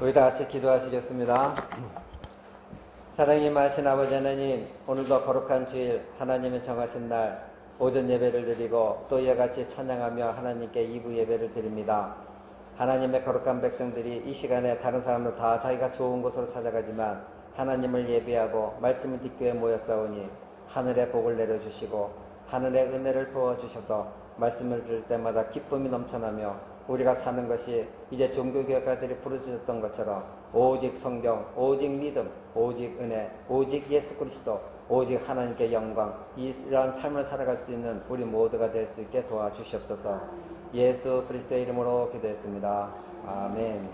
우리 다 같이 기도하시겠습니다. 사랑이 많으신 아버지 하나님, 오늘도 거룩한 주일 하나님이 정하신 날 오전 예배를 드리고 또 이와 같이 찬양하며 하나님께 2부 예배를 드립니다. 하나님의 거룩한 백성들이 이 시간에 다른 사람들 다 자기가 좋은 곳으로 찾아가지만 하나님을 예배하고 말씀을 듣기 위해 모였사오니 하늘의 복을 내려주시고 하늘의 은혜를 부어주셔서 말씀을 들을 때마다 기쁨이 넘쳐나며 우리가 사는 것이 이제 종교개혁가들이 부르짖었던 것처럼 오직 성경, 오직 믿음, 오직 은혜, 오직 예수 그리스도, 오직 하나님께 영광, 이러한 삶을 살아갈 수 있는 우리 모두가 될 수 있게 도와주시옵소서. 예수 그리스도의 이름으로 기도했습니다. 아멘.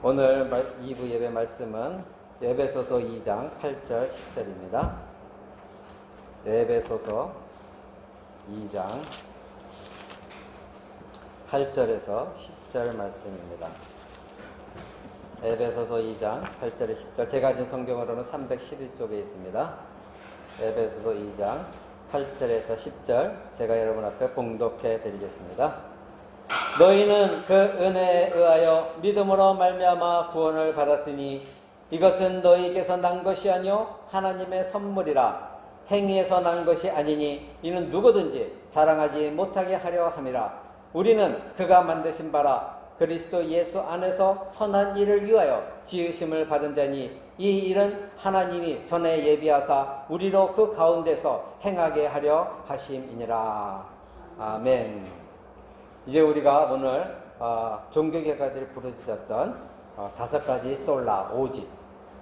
오늘 2부 예배 말씀은 에베소서 2장 8절 10절입니다. 에베소서 2장 8절에서 10절 말씀입니다. 에베소서 2장 8절에 10절, 제가 가진 성경으로는 311쪽에 있습니다. 에베소서 2장 8절에서 10절 제가 여러분 앞에 봉독해 드리겠습니다. 너희는 그 은혜에 의하여 믿음으로 말미암아 구원을 받았으니 이것은 너희에게서 난 것이 아니요 하나님의 선물이라. 행위에서 난 것이 아니니 이는 누구든지 자랑하지 못하게 하려 함이라. 우리는 그가 만드신 바라 그리스도 예수 안에서 선한 일을 위하여 지으심을 받은 자니 이 일은 하나님이 전에 예비하사 우리로 그 가운데서 행하게 하려 하심이니라. 아멘. 이제 우리가 오늘 종교개혁가들이 부르짖었던 5가지 솔라, 오직.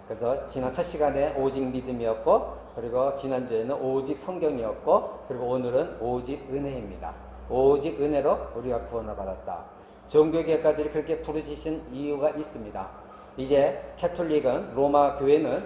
그래서 지난 첫 시간에 오직 믿음이었고, 그리고 지난주에는 오직 성경이었고, 그리고 오늘은 오직 은혜입니다. 오직 은혜로 우리가 구원을 받았다. 종교개혁가들이 그렇게 부르짖은 이유가 있습니다. 이제 캐톨릭은, 로마 교회는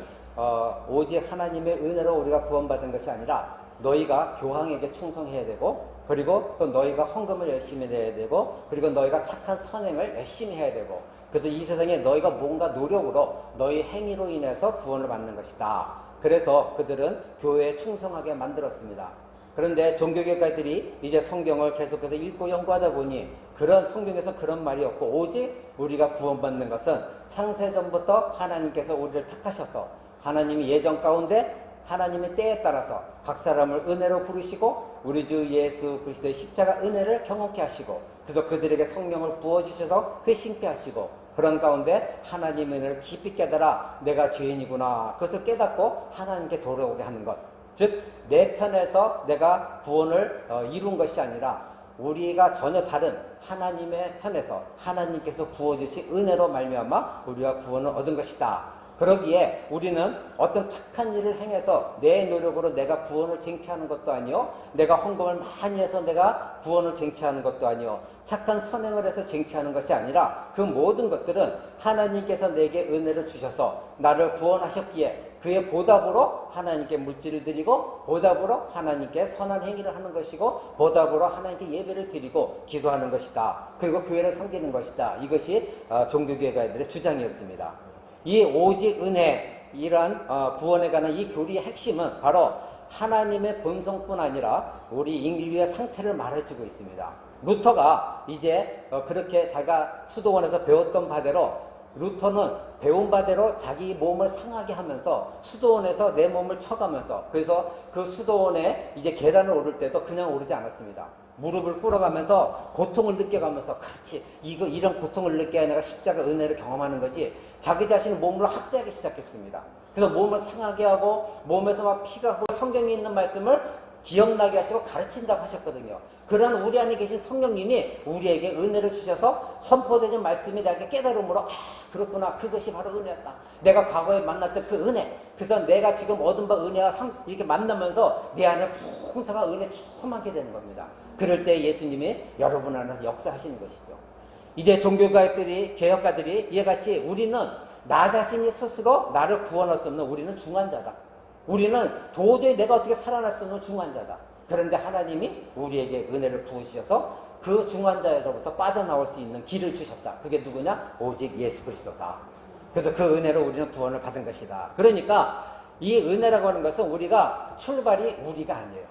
오직 하나님의 은혜로 우리가 구원받은 것이 아니라 너희가 교황에게 충성해야 되고, 그리고 또 너희가 헌금을 열심히 내야 되고, 그리고 너희가 착한 선행을 열심히 해야 되고, 그래서 이 세상에 너희가 뭔가 노력으로 너희 행위로 인해서 구원을 받는 것이다. 그래서 그들은 교회에 충성하게 만들었습니다. 그런데 종교개혁가들이 이제 성경을 계속해서 읽고 연구하다 보니 그런 성경에서 그런 말이 없고, 오직 우리가 구원받는 것은 창세전부터 하나님께서 우리를 택하셔서 하나님이 예정 가운데 하나님의 때에 따라서 각 사람을 은혜로 부르시고 우리 주 예수 그리스도의 십자가 은혜를 경험케 하시고, 그래서 그들에게 성령을 부어주셔서 회심케 하시고, 그런 가운데 하나님의 은혜를 깊이 깨달아 내가 죄인이구나, 그것을 깨닫고 하나님께 돌아오게 하는 것, 즉 내 편에서 내가 구원을 이룬 것이 아니라 우리가 전혀 다른 하나님의 편에서 하나님께서 부어주신 은혜로 말미암아 우리가 구원을 얻은 것이다. 그러기에 우리는 어떤 착한 일을 행해서 내 노력으로 내가 구원을 쟁취하는 것도 아니요, 내가 헌금을 많이 해서 내가 구원을 쟁취하는 것도 아니요, 착한 선행을 해서 쟁취하는 것이 아니라 그 모든 것들은 하나님께서 내게 은혜를 주셔서 나를 구원하셨기에 그의 보답으로 하나님께 물질을 드리고, 보답으로 하나님께 선한 행위를 하는 것이고, 보답으로 하나님께 예배를 드리고 기도하는 것이다. 그리고 교회를 섬기는 것이다. 이것이 종교개혁가들의 주장이었습니다. 이 오직 은혜, 이러한 구원에 관한 이 교리의 핵심은 바로 하나님의 본성뿐 아니라 우리 인류의 상태를 말해주고 있습니다. 루터가 이제 그렇게 자기가 수도원에서 배웠던 바대로, 루터는 배운 바대로 자기 몸을 상하게 하면서 수도원에서 내 몸을 쳐가면서, 그래서 그 수도원에 이제 계단을 오를 때도 그냥 오르지 않았습니다. 무릎을 꿇어가면서 고통을 느껴가면서, 그렇지, 이런 고통을 느껴야 내가 십자가 은혜를 경험하는 거지, 자기 자신의 몸을 학대하기 시작했습니다. 그래서 몸을 상하게 하고 몸에서 막 피가 흐르고 성경에 있는 말씀을 기억나게 하시고 가르친다고 하셨거든요. 그런 우리 안에 계신 성령님이 우리에게 은혜를 주셔서 선포되는 말씀이 나에게 깨달음으로, 그렇구나, 그것이 바로 은혜였다. 내가 과거에 만났던 그 은혜, 그래서 내가 지금 얻은 바 은혜와 이렇게 만나면서 내 안에 풍성한 은혜 충만하게 되는 겁니다. 그럴 때 예수님이 여러분 안에서 역사하시는 것이죠. 이제 종교가들이, 개혁가들이 이같이 우리는 나 자신이 스스로 나를 구원할 수 없는, 우리는 중환자다. 우리는 도저히 내가 어떻게 살아날 수 없는 중환자다. 그런데 하나님이 우리에게 은혜를 부으셔서 그 중환자에서부터 빠져나올 수 있는 길을 주셨다. 그게 누구냐? 오직 예수 그리스도다. 그래서 그 은혜로 우리는 구원을 받은 것이다. 그러니까 이 은혜라고 하는 것은 출발이 우리가 아니에요.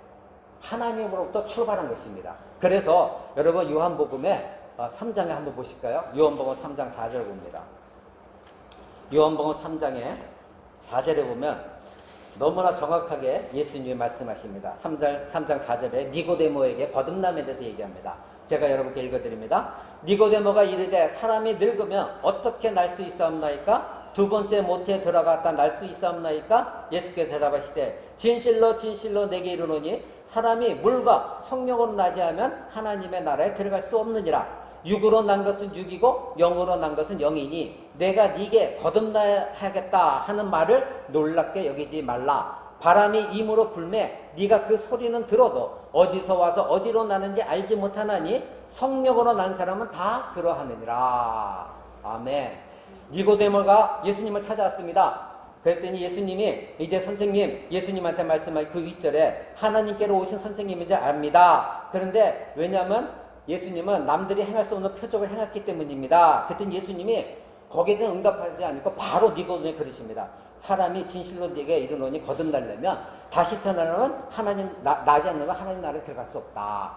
하나님으로부터 출발한 것입니다. 그래서 여러분 요한복음에 3장에 한번 보실까요? 요한복음 3장 4절 봅니다. 요한복음 3장에 4절에 보면 너무나 정확하게 예수님이 말씀하십니다. 3장 4절에 니고데모에게 거듭남에 대해서 얘기합니다. 제가 여러분께 읽어드립니다. 니고데모가 이르되 사람이 늙으면 어떻게 날 수 있사옵나이까? 두 번째 모태에 들어갔다 날 수 있사옵나이까? 예수께서 대답하시되 진실로 진실로 내게 이르노니 사람이 물과 성령으로 나지 하면 하나님의 나라에 들어갈 수 없느니라. 육으로 난 것은 육이고 영으로 난 것은 영이니 내가 네게 거듭나야겠다 하는 말을 놀랍게 여기지 말라. 바람이 임으로 불매 네가 그 소리는 들어도 어디서 와서 어디로 나는지 알지 못하나니 성령으로 난 사람은 다 그러하느니라. 아멘. 니고데모가 예수님을 찾아왔습니다. 그랬더니 예수님이 이제 선생님, 예수님한테 말씀한 그 윗절에 하나님께로 오신 선생님인지 압니다. 그런데 왜냐하면 예수님은 남들이 행할 수 없는 표적을 행했기 때문입니다. 그랬더니 예수님이 거기에 대한 응답하지 않고 바로 니고데모에 그러십니다. 사람이 진실로 네게 이르노니 거듭나려면 다시 태어나면 하나님 나지 않으면 하나님 나라에 들어갈 수 없다.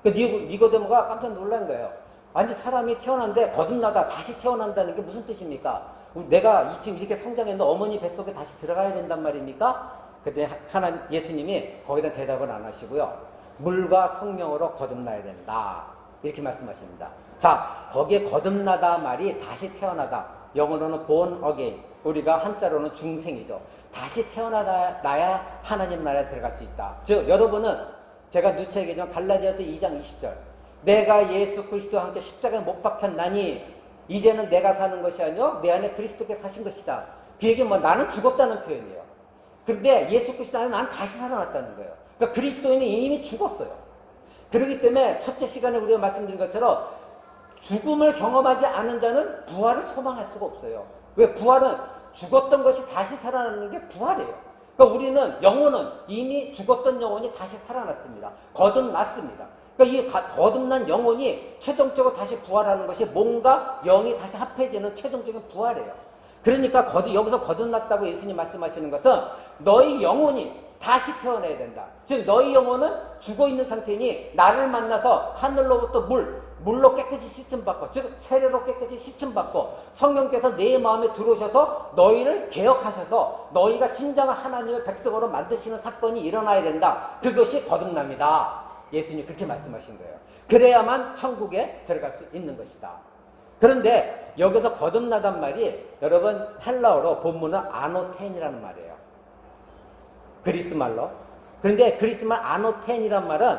그 니고데모가 깜짝 놀란 거예요. 아니 사람이 태어난데 거듭나다 다시 태어난다는 게 무슨 뜻입니까? 내가 지금 이렇게 성장했는데 어머니 뱃속에 다시 들어가야 된단 말입니까? 그때 예수님이 거기다 대답을 안 하시고요. 물과 성령으로 거듭나야 된다. 이렇게 말씀하십니다. 자, 거기에 거듭나다 말이 다시 태어나다. 영어로는 born again. 우리가 한자로는 중생이죠. 다시 태어나야 하나님 나라에 들어갈 수 있다. 즉 여러분은 제가 누차 얘기했지만 갈라디아서 2장 20절 내가 예수 그리스도와 함께 십자가에 못 박혔나니 이제는 내가 사는 것이 아니요 내 안에 그리스도께 사신 것이다. 그 얘기는 뭐 나는 죽었다는 표현이에요. 그런데 예수 그리스도 안에 나는 다시 살아났다는 거예요. 그러니까 그리스도인은 이미 죽었어요. 그렇기 때문에 첫째 시간에 우리가 말씀드린 것처럼 죽음을 경험하지 않은 자는 부활을 소망할 수가 없어요. 왜? 부활은 죽었던 것이 다시 살아나는 게 부활이에요. 그러니까 우리는 영혼은 이미 죽었던 영혼이 다시 살아났습니다. 거듭났습니다. 그러니까 이 거듭난 영혼이 최종적으로 다시 부활하는 것이 몸과 영이 다시 합해지는 최종적인 부활이에요. 그러니까 여기서 거듭났다고 예수님 말씀하시는 것은 너희 영혼이 다시 태어나야 된다. 즉 너희 영혼은 죽어있는 상태니 나를 만나서 하늘로부터 물로 깨끗이 씻음받고 즉 세례로 깨끗이 씻음받고 성령께서 내 마음에 들어오셔서 너희를 개혁하셔서 너희가 진정한 하나님의 백성으로 만드시는 사건이 일어나야 된다. 그것이 거듭남이다. 예수님이 그렇게 말씀하신 거예요. 그래야만 천국에 들어갈 수 있는 것이다. 그런데 여기서 거듭나단 말이 여러분 헬라어로 본문은 아노텐이라는 말이에요. 그리스 말로. 그런데 그리스 말 아노텐이란 말은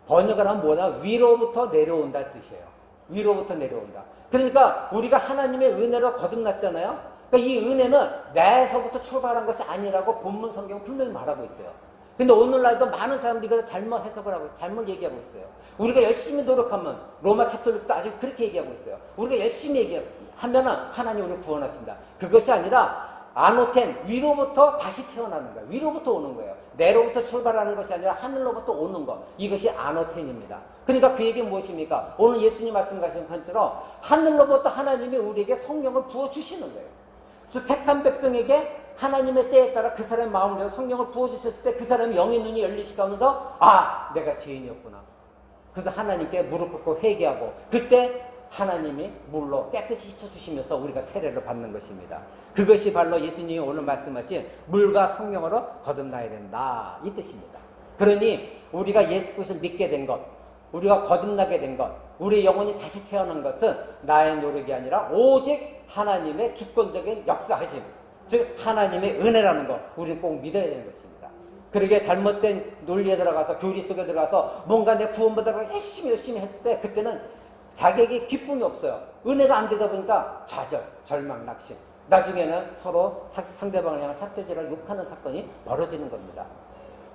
번역을 하면 뭐냐? 위로부터 내려온다 뜻이에요. 위로부터 내려온다. 그러니까 우리가 하나님의 은혜로 거듭났잖아요. 그러니까 이 은혜는 내에서부터 출발한 것이 아니라고 본문 성경은 분명히 말하고 있어요. 근데 오늘날도 많은 사람들이 잘못 해석을 하고 있어요. 잘못 얘기하고 있어요. 우리가 열심히 노력하면 로마 캐톨릭도 아직 그렇게 얘기하고 있어요. 우리가 열심히 얘기하면은 하나님 우리를 구원하신다. 그것이 아니라 아노텐, 위로부터 다시 태어나는 거예요. 위로부터 오는 거예요. 내로부터 출발하는 것이 아니라 하늘로부터 오는 것. 이것이 아노텐입니다. 그러니까 그 얘기는 무엇입니까? 오늘 예수님 말씀하신 것처럼 하늘로부터 하나님이 우리에게 성령을 부어주시는 거예요. 그래서 택한 백성에게 하나님의 때에 따라 그 사람의 마음을 내서 성령을 부어주셨을 때 그 사람의 영의 눈이 열리시면서 아, 내가 죄인이었구나. 그래서 하나님께 무릎 꿇고 회개하고 그때 하나님이 물로 깨끗이 씻어주시면서 우리가 세례를 받는 것입니다. 그것이 바로 예수님이 오늘 말씀하신 물과 성령으로 거듭나야 된다. 이 뜻입니다. 그러니 우리가 예수 그리스도를 믿게 된 것, 우리가 거듭나게 된 것, 우리 영혼이 다시 태어난 것은 나의 노력이 아니라 오직 하나님의 주권적인 역사하심, 즉 하나님의 은혜라는 것 우리는 꼭 믿어야 되는 것입니다. 그러게 잘못된 논리에 들어가서 교리 속에 들어가서 뭔가 내 구원받아서 열심히 했을 때 그때는 자격이 기쁨이 없어요. 은혜가 안 되다 보니까 좌절, 절망, 낙심. 나중에는 서로 상대방을 향한 삿대질하고 욕하는 사건이 벌어지는 겁니다.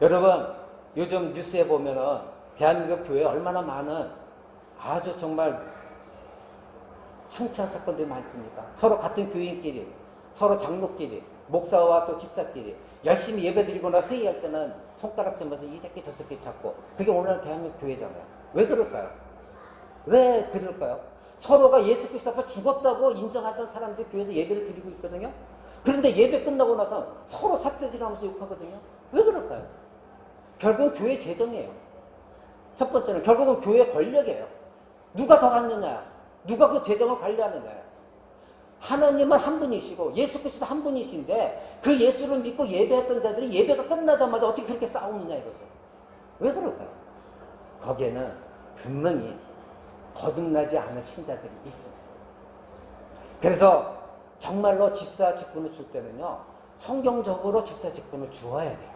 여러분 요즘 뉴스에 보면은 대한민국 교회에 얼마나 많은 아주 정말 창피한 사건들이 많습니까? 서로 같은 교인끼리, 서로 장로끼리, 목사와 또 집사끼리 열심히 예배드리거나 회의할 때는 손가락 점면서 이 새끼 저 새끼 찾고 그게 오늘날 대한민국 교회잖아요. 왜 그럴까요? 왜 그럴까요? 서로가 예수 그리스도 앞에 죽었다고 인정하던 사람들이 교회에서 예배를 드리고 있거든요. 그런데 예배 끝나고 나서 서로 삿대질하면서 욕하거든요. 왜 그럴까요? 결국은 교회 재정이에요. 첫 번째는 결국은 교회 권력이에요. 누가 더 갖느냐, 누가 그 재정을 관리하느냐. 하나님은 한 분이시고 예수 그리스도 한 분이신데 그 예수를 믿고 예배했던 자들이 예배가 끝나자마자 어떻게 그렇게 싸우느냐 이거죠. 왜 그럴까요? 거기에는 분명히 거듭나지 않은 신자들이 있습니다. 그래서 정말로 집사 직분을 줄 때는요, 성경적으로 집사 직분을 주어야 돼요.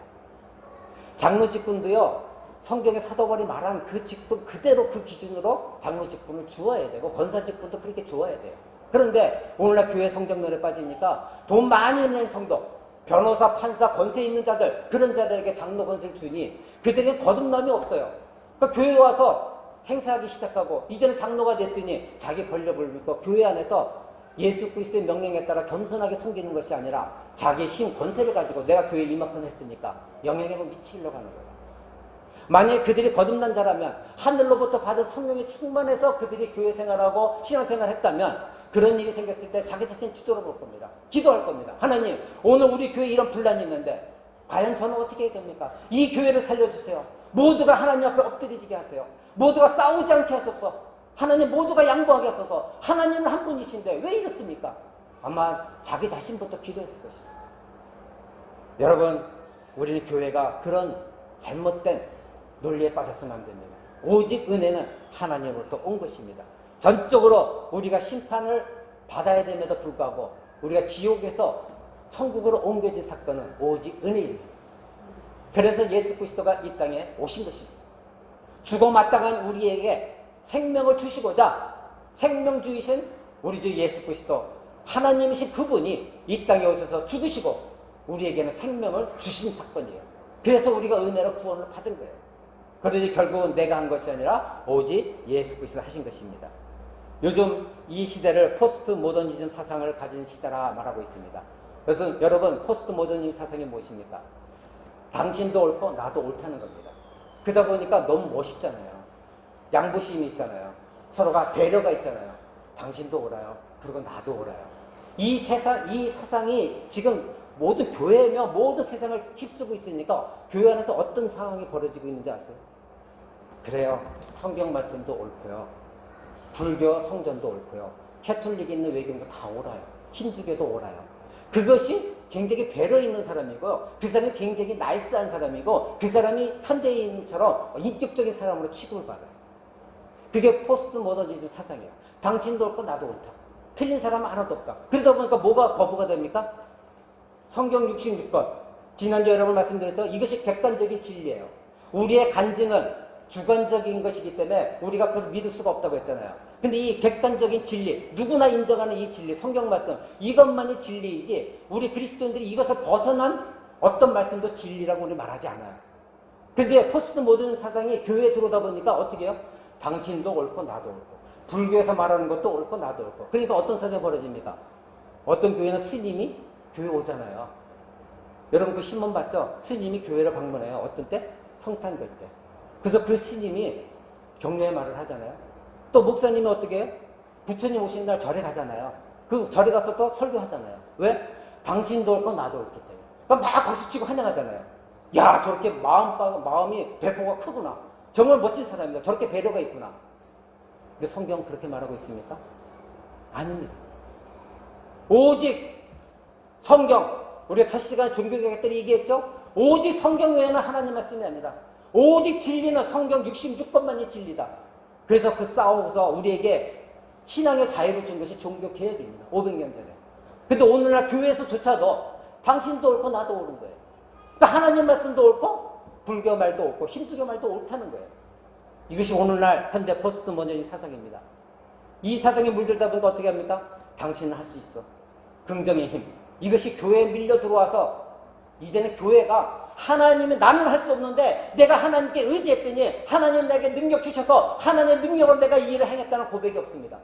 장로 직분도요, 성경의 사도 바울이 말한 그 직분 그대로 그 기준으로 장로 직분을 주어야 되고 권사 직분도 그렇게 주어야 돼요. 그런데 오늘날 교회 성장론에 빠지니까 돈 많이 있는 성도, 변호사, 판사, 권세 있는 자들, 그런 자들에게 장로 권세를 주니 그들에게 거듭남이 없어요. 그러니까 교회에 와서 행사하기 시작하고 이제는 장로가 됐으니 자기 권력을 믿고 교회 안에서 예수 그리스도의 명령에 따라 겸손하게 섬기는 것이 아니라 자기의 힘, 권세를 가지고 내가 교회에 이만큼 했으니까 영향력을 미치려고 하는 거예요. 만약에 그들이 거듭난 자라면 하늘로부터 받은 성령이 충만해서 그들이 교회 생활하고 신앙생활을 했다면 그런 일이 생겼을 때 자기 자신 뒤돌아볼 겁니다. 기도할 겁니다. 하나님, 오늘 우리 교회에 이런 분란이 있는데 과연 저는 어떻게 해야 됩니까? 이 교회를 살려주세요. 모두가 하나님 앞에 엎드리지게 하세요. 모두가 싸우지 않게 하소서. 하나님, 모두가 양보하게 하소서. 하나님은 한 분이신데 왜 이렇습니까? 아마 자기 자신부터 기도했을 것입니다. 여러분, 우리는 교회가 그런 잘못된 논리에 빠져서는 안 됩니다. 오직 은혜는 하나님으로부터 온 것입니다. 전적으로 우리가 심판을 받아야 됨에도 불구하고 우리가 지옥에서 천국으로 옮겨진 사건은 오직 은혜입니다. 그래서 예수 그리스도가 이 땅에 오신 것입니다. 죽어 마땅한 우리에게 생명을 주시고자 생명 주이신 우리 주 예수 그리스도 하나님이신 그분이 이 땅에 오셔서 죽으시고 우리에게는 생명을 주신 사건이에요. 그래서 우리가 은혜로 구원을 받은 거예요. 그러니 결국은 내가 한 것이 아니라 오직 예수 그리스도가 하신 것입니다. 요즘 이 시대를 포스트 모더니즘 사상을 가진 시대라 말하고 있습니다. 그래서 여러분, 포스트 모더니즘 사상이 무엇입니까? 당신도 옳고 나도 옳다는 겁니다. 그러다 보니까 너무 멋있잖아요. 양보심이 있잖아요. 서로가 배려가 있잖아요. 당신도 옳아요. 그리고 나도 옳아요. 이 사상이 지금 모든 교회며 모든 세상을 휩쓰고 있으니까 교회 안에서 어떤 상황이 벌어지고 있는지 아세요? 그래요. 성경 말씀도 옳고요. 불교 성전도 옳고요. 캐톨릭 있는 외경도 다 옳아요. 힌두교도 옳아요. 그것이 굉장히 배려 있는 사람이고 그 사람이 굉장히 나이스한 사람이고 그 사람이 현대인처럼 인격적인 사람으로 취급을 받아요. 그게 포스트 모더니즘 사상이에요. 당신도 옳고 나도 옳다. 틀린 사람은 하나도 없다. 그러다 보니까 뭐가 거부가 됩니까? 성경 66권. 지난주에 여러분 말씀드렸죠? 이것이 객관적인 진리예요. 우리의 간증은 주관적인 것이기 때문에 우리가 그것을 믿을 수가 없다고 했잖아요. 근데 이 객관적인 진리, 누구나 인정하는 이 진리, 성경 말씀, 이것만이 진리이지 우리 그리스도인들이 이것을 벗어난 어떤 말씀도 진리라고 우리 말하지 않아요. 근데 포스트 모던 사상이 교회에 들어오다 보니까 어떻게 해요? 당신도 옳고 나도 옳고 불교에서 말하는 것도 옳고 나도 옳고. 그러니까 어떤 사정이 벌어집니까? 어떤 교회는 스님이 교회 오잖아요. 여러분 그 신문 봤죠? 스님이 교회를 방문해요. 어떤 때? 성탄절 때. 그래서 그 스님이 격려의 말을 하잖아요. 또 목사님이 어떻게 해요? 부처님 오신 날 절에 가잖아요. 그 절에 가서 또 설교하잖아요. 왜? 당신도 옳고 나도 옳기 때문에. 그럼 막 박수치고 환영하잖아요. 야, 저렇게 마음이 배포가 크구나. 정말 멋진 사람이다. 저렇게 배려가 있구나. 근데 성경은 그렇게 말하고 있습니까? 아닙니다. 오직 성경, 우리가 첫 시간에 종교개혁 때 얘기했죠? 오직 성경 외에는 하나님 말씀이 아니라 오직 진리는 성경 66권만이 진리다. 그래서 그 싸워서 우리에게 신앙의 자유를 준 것이 종교개혁입니다. 500년 전에. 근데 오늘날 교회에서조차도 당신도 옳고 나도 옳은 거예요. 그러니까 하나님 말씀도 옳고 불교 말도 옳고 힌두교 말도 옳다는 거예요. 이것이 오늘날 현대 포스트 모더니즘 사상입니다. 이 사상에 물들다 보니까 어떻게 합니까? 당신은 할 수 있어. 긍정의 힘. 이것이 교회에 밀려 들어와서 이제는 교회가 하나님은 나는 할 수 없는데 내가 하나님께 의지했더니 하나님 내게 능력 주셔서 하나님의 능력으로 내가 이 일을 행했다는 고백이 없습니다.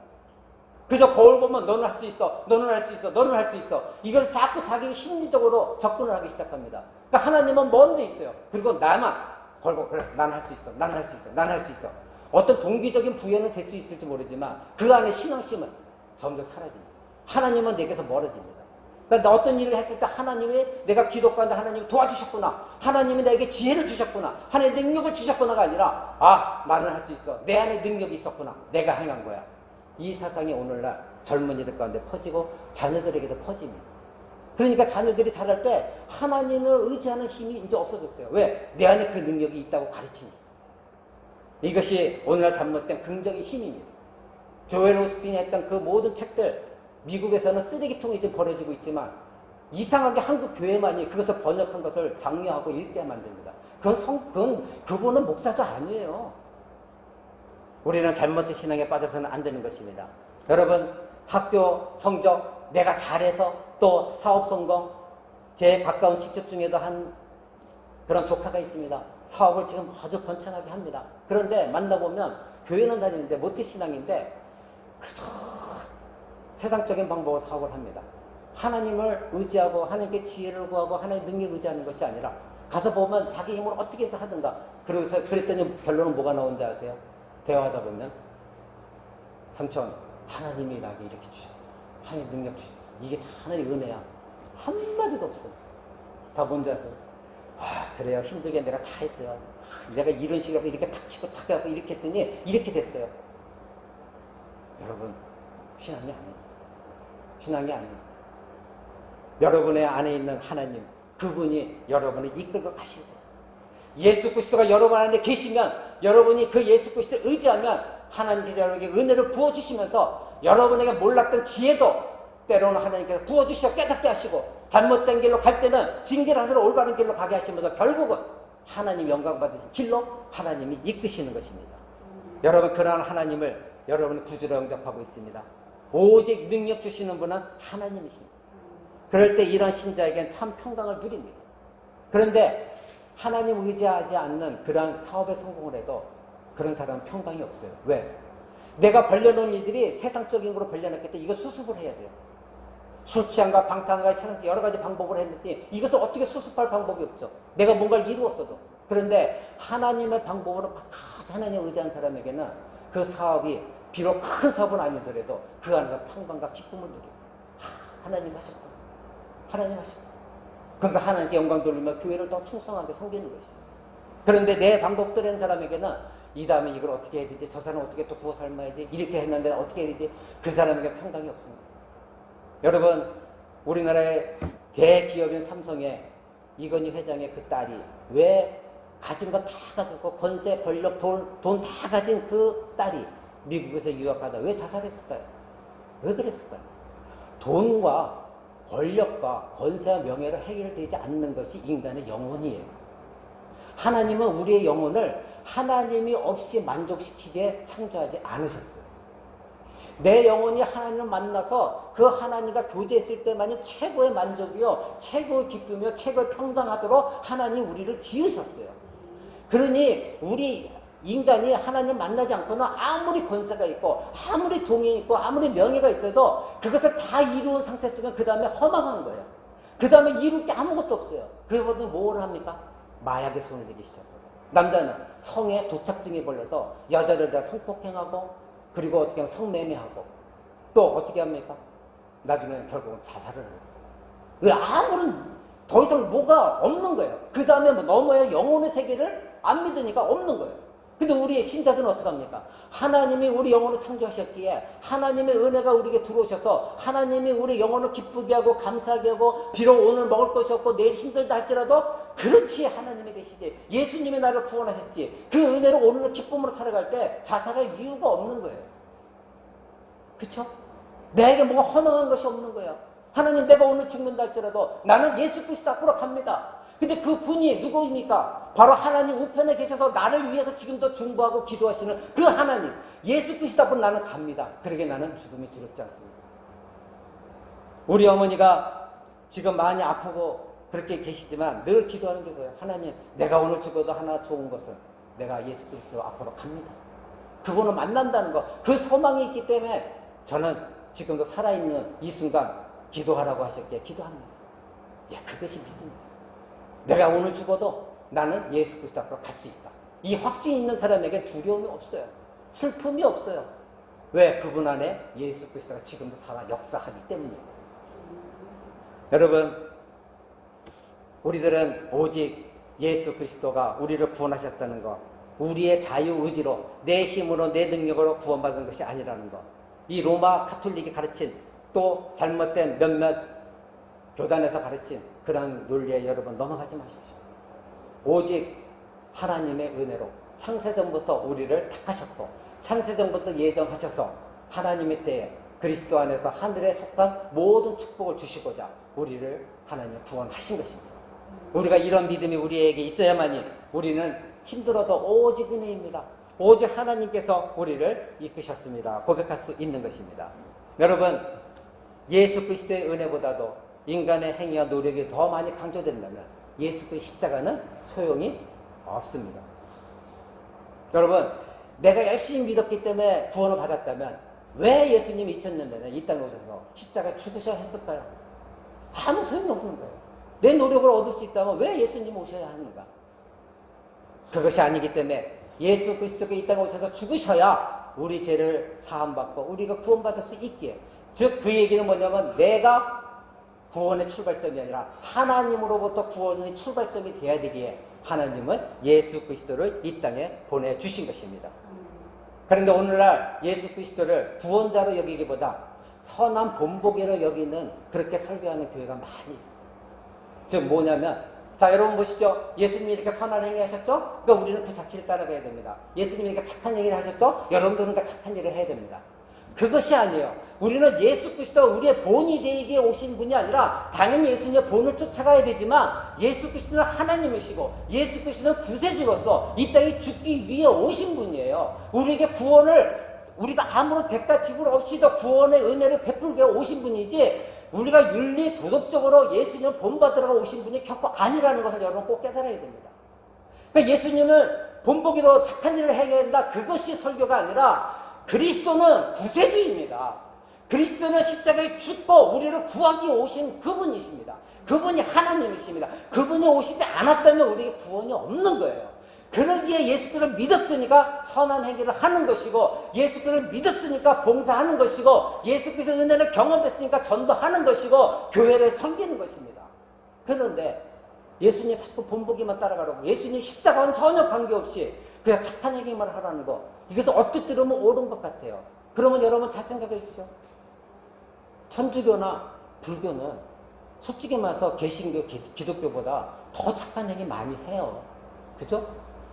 그저 거울 보면 너는 할 수 있어, 너는 할 수 있어, 너는 할 수 있어. 이걸 자꾸 자기 심리적으로 접근을 하기 시작합니다. 그러니까 하나님은 먼 데 있어요. 그리고 나만 걸고 그래, 난 할 수 있어, 난 할 수 있어, 난 할 수 있어. 어떤 동기적인 부여는 될 수 있을지 모르지만 그 안에 신앙심은 점점 사라집니다. 하나님은 내게서 멀어집니다. 그러니까 어떤 일을 했을 때 하나님이 내가 기도하는데 하나님이 도와주셨구나. 하나님이 나에게 지혜를 주셨구나. 하나님의 능력을 주셨구나가 아니라 아, 나는 할 수 있어. 내 안에 능력이 있었구나. 내가 행한 거야. 이 사상이 오늘날 젊은이들 가운데 퍼지고 자녀들에게도 퍼집니다. 그러니까 자녀들이 자랄 때 하나님을 의지하는 힘이 이제 없어졌어요. 왜? 내 안에 그 능력이 있다고 가르치니까. 이것이 오늘날 잘못된 긍정의 힘입니다. 조엘 오스틴이 했던 그 모든 책들, 미국에서는 쓰레기통에 지금 버려지고 있지만 이상하게 한국 교회만이 그것을 번역한 것을 장려하고 읽게 만듭니다. 그분은 목사도 아니에요. 우리는 잘못된 신앙에 빠져서는 안 되는 것입니다. 여러분, 학교 성적 내가 잘해서 또 사업 성공, 제 가까운 친척 중에도 한 그런 조카가 있습니다. 사업을 지금 아주 번창하게 합니다. 그런데 만나보면 교회는 다니는데 모태신앙인데 그저 세상적인 방법으로 사업을 합니다. 하나님을 의지하고 하나님께 지혜를 구하고 하나님의 능력을 의지하는 것이 아니라 가서 보면 자기 힘으로 어떻게 해서 하든가. 그랬더니 결론은 뭐가 나온지 아세요? 대화하다 보면 삼촌, 하나님이 나에게 이렇게 주셨어. 하나님 능력 주셨어. 이게 다 하나님의 은혜야. 한마디도 없어. 다 뭔지 아세요? 그래요. 힘들게 내가 다 했어요. 내가 이런 식으로 이렇게 탁 치고 탁 하고 이렇게 했더니 이렇게 됐어요. 여러분, 신앙이 아닙니다. 신앙이 아닙니다. 여러분의 안에 있는 하나님, 그분이 여러분을 이끌고 가시고 예수 그리스도가 여러분 안에 계시면 여러분이 그 예수 그리스도에 의지하면 하나님께서 여러분에게 은혜를 부어주시면서 여러분에게 몰랐던 지혜도 때로는 하나님께서 부어주시고 깨닫게 하시고 잘못된 길로 갈 때는 징계를 하셔서 올바른 길로 가게 하시면서 결국은 하나님 영광 받으신 길로 하나님이 이끄시는 것입니다. 여러분, 그러한 하나님을 여러분은 구주로 영접하고 있습니다. 오직 능력 주시는 분은 하나님이십니다. 그럴 때 이런 신자에게는 참 평강을 누립니다. 그런데 하나님 의지하지 않는 그런 사업에 성공을 해도 그런 사람은 평강이 없어요. 왜? 내가 벌려놓은 일들이 세상적인 거로 벌려놨기 때문에 이거 수습을 해야 돼요. 술 취함과 방탕과 세상적 여러 가지 방법을 했는데 이것을 어떻게 수습할 방법이 없죠. 내가 뭔가를 이루었어도. 그런데 하나님의 방법으로 끝까지 하나님을 의지한 사람에게는 그 사업이 비록 큰 사업은 아니더라도 그 안에서 평강과 기쁨을 누려요. 하나님 하셨다. 하나님 하셨다. 그래서 하나님께 영광 돌리며 교회를 더 충성하게 섬기는 것이에요. 그런데 내 방법대로 한 사람에게는 이 다음에 이걸 어떻게 해야 되지? 저 사람 어떻게 또 구워 삶아야지? 이렇게 했는데 어떻게 해야 되지? 그 사람에게 평강이 없습니다. 여러분, 우리나라의 대기업인 삼성의 이건희 회장의 그 딸이 왜 가진 거 다 가지고 권세, 권력, 돈 다 가진 그 딸이 미국에서 유학하다 왜 자살했을까요? 왜 그랬을까요? 돈과 권력과 권세와 명예로 해결되지 않는 것이 인간의 영혼이에요. 하나님은 우리의 영혼을 하나님이 없이 만족시키게 창조하지 않으셨어요. 내 영혼이 하나님을 만나서 그 하나님과 교제했을 때만이 최고의 만족이요, 최고의 기쁨이요, 최고의 평강하도록 하나님 우리를 지으셨어요. 그러니 우리 인간이 하나님을 만나지 않고는 아무리 권세가 있고 아무리 돈이 있고 아무리 명예가 있어도 그것을 다 이루은 상태 속에 그 다음에 허망한 거예요. 그 다음에 이룰 게 아무것도 없어요. 그러고는 뭘 합니까? 마약에 손을 대기 시작해요. 남자는 성에 도착증이 걸려서 여자를 다 성폭행하고 그리고 어떻게 하면 성매매하고 또 어떻게 합니까? 나중에는 결국은 자살을 하는 거죠. 왜? 아무런 더 이상 뭐가 없는 거예요. 그 다음에 넘어야 영혼의 세계를 안 믿으니까 없는 거예요. 근데 우리 신자들은 어떻게 합니까? 하나님이 우리 영혼을 창조하셨기에 하나님의 은혜가 우리에게 들어오셔서 하나님이 우리 영혼을 기쁘게 하고 감사하게 하고 비록 오늘 먹을 것이 없고 내일 힘들다 할지라도 그렇지 하나님이 계시지 예수님이 나를 구원하셨지 그 은혜로 오늘의 기쁨으로 살아갈 때 자살할 이유가 없는 거예요. 그렇죠? 내게 뭔가 허망한 것이 없는 거예요. 하나님 내가 오늘 죽는다 할지라도 나는 예수 그리스도 앞으로 갑니다. 근데 그 분이 누구입니까? 바로 하나님 우편에 계셔서 나를 위해서 지금도 중보하고 기도하시는 그 하나님 예수 그리스도 앞으로 나는 갑니다. 그러게 나는 죽음이 두렵지 않습니다. 우리 어머니가 지금 많이 아프고 그렇게 계시지만 늘 기도하는 게 그거예요. 하나님 내가 오늘 죽어도 하나 좋은 것은 내가 예수 그리스도 앞으로 갑니다. 그분을 만난다는 거 그 소망이 있기 때문에 저는 지금도 살아있는 이 순간 기도하라고 하셨기에 기도합니다. 예, 그것이 믿음이에요. 내가 오늘 죽어도 나는 예수 그리스도 앞으로 갈 수 있다. 이 확신이 있는 사람에게 두려움이 없어요. 슬픔이 없어요. 왜? 그분 안에 예수 그리스도가 지금도 살아 역사하기 때문이에요. 여러분, 우리들은 오직 예수 그리스도가 우리를 구원하셨다는 것, 우리의 자유의지로 내 힘으로 내 능력으로 구원받은 것이 아니라는 것, 이 로마 가톨릭이 가르친 또 잘못된 몇몇 교단에서 가르친 그런 논리에 여러분 넘어가지 마십시오. 오직 하나님의 은혜로 창세전부터 우리를 택하셨고 창세전부터 예정하셔서 하나님의 때에 그리스도 안에서 하늘에 속한 모든 축복을 주시고자 우리를 하나님 구원하신 것입니다. 우리가 이런 믿음이 우리에게 있어야만이 우리는 힘들어도 오직 은혜입니다. 오직 하나님께서 우리를 이끄셨습니다. 고백할 수 있는 것입니다. 여러분, 예수 그리스도의 은혜보다도 인간의 행위와 노력이 더 많이 강조된다면 예수 그리스도의 십자가는 소용이 없습니다. 여러분, 내가 열심히 믿었기 때문에 구원을 받았다면 왜 예수님이 2000년 전에 이 땅에 오셔서 십자가에 죽으셔야 했을까요? 아무 소용이 없는 거예요. 내 노력을 얻을 수 있다면 왜 예수님 오셔야 하는가? 그것이 아니기 때문에 예수 그리스도께 이 땅에 오셔서 죽으셔야 우리 죄를 사함받고 우리가 구원받을 수 있기에, 즉 그 얘기는 뭐냐면 내가 구원의 출발점이 아니라 하나님으로부터 구원의 출발점이 돼야 되기에 하나님은 예수 그리스도를 이 땅에 보내주신 것입니다. 그런데 오늘날 예수 그리스도를 구원자로 여기기보다 선한 본보기로 여기는 그렇게 설교하는 교회가 많이 있어요. 즉 뭐냐면, 자 여러분 보시죠. 예수님이 이렇게 선한 행위 하셨죠? 그러니까 우리는 그 자체를 따라가야 됩니다. 예수님이 이렇게 착한 얘기를 하셨죠? 여러분들은 그 착한 일을 해야 됩니다. 그것이 아니에요. 우리는 예수 그리스도가 우리의 본이 되게 오신 분이 아니라 당연히 예수님의 본을 쫓아가야 되지만 예수 그리스도는 하나님이시고 예수 그리스도는 구세주로서 이 땅에 죽기 위해 오신 분이에요. 우리에게 구원을 우리가 아무런 대가 지불 없이도 구원의 은혜를 베풀게 오신 분이지, 우리가 윤리 도덕적으로 예수님을 본받으러 오신 분이 결코 아니라는 것을 여러분 꼭 깨달아야 됩니다. 그러니까 예수님을 본보기로 착한 일을 해야 된다, 그것이 설교가 아니라 그리스도는 구세주입니다. 그리스도는 십자가에 죽고 우리를 구하기 오신 그분이십니다. 그분이 하나님이십니다. 그분이 오시지 않았다면 우리에게 구원이 없는 거예요. 그러기에 예수 그리스도를 믿었으니까 선한 행위를 하는 것이고, 예수 그리스도를 믿었으니까 봉사하는 것이고, 예수 그리스도의 은혜를 경험했으니까 전도하는 것이고, 교회를 섬기는 것입니다. 그런데 예수님 자꾸 본보기만 따라가라고, 예수님 십자가와는 전혀 관계없이 그냥 착한 얘기만 하라는 거, 이것을 어떻게 들으면 옳은 것 같아요. 그러면 여러분 잘 생각해 주십시오. 천주교나 불교는 솔직히 말해서 개신교, 기독교보다 더 착한 얘기 많이 해요. 그죠?